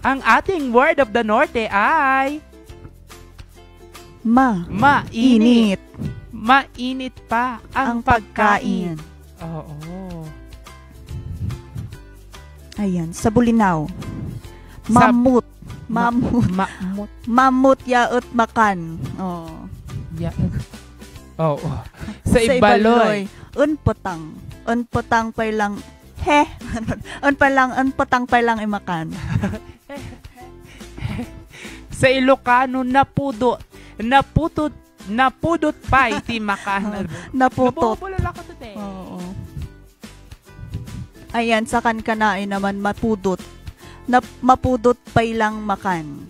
Ang ating word of the Norte ay mainit. Mainit pa ang pagkain. Oo. Ayan, sa Bulinaw. Mamut. Mamut yaot makan. Oh. Oo. Sa Ibaloy. Unputang. Unputang pa lang. Unputang pa lang imakan. Sa Ilocano, napudot pa iti makan. Naputot. Nabubulala ko today. Oo. Ayan, sa kankanain naman mapudot. Mapudot pa lang makan.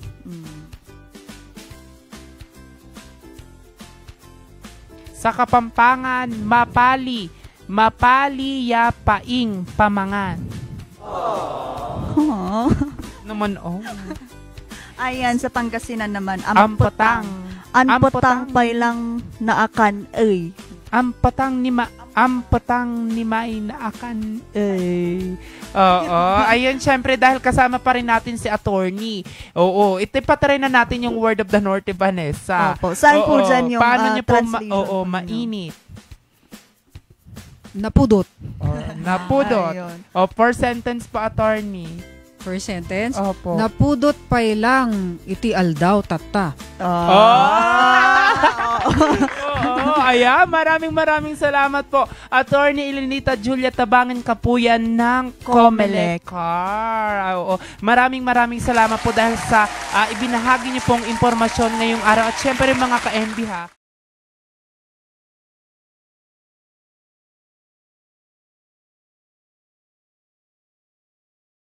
Sa Kapampangan, mapali ya paing pamangan. Oh. Naman Ayan, sa Pangasinan naman, ampotang. Ampotang pa lang naakan ay. Ampotang ni may naakan ay. Oo. Ayun, syempre dahil kasama pa rin natin si attorney. Oo. Ito patry na natin yung word of the Norte, Vanessa. Opo. Saan po dyan yung paano niyo po translation? mainit. Napudot. Napudot. For sentence po, attorney. First sentence. Opo. Napudot pay lang iti aldaw tata. Ayan, maraming salamat po. Attorney Elenita Julia Tabangin Kapuyan ng Comelec. Maraming salamat po dahil sa ibinahagi niyo pong impormasyon ngayong araw. At syempre mga ka-MB ha.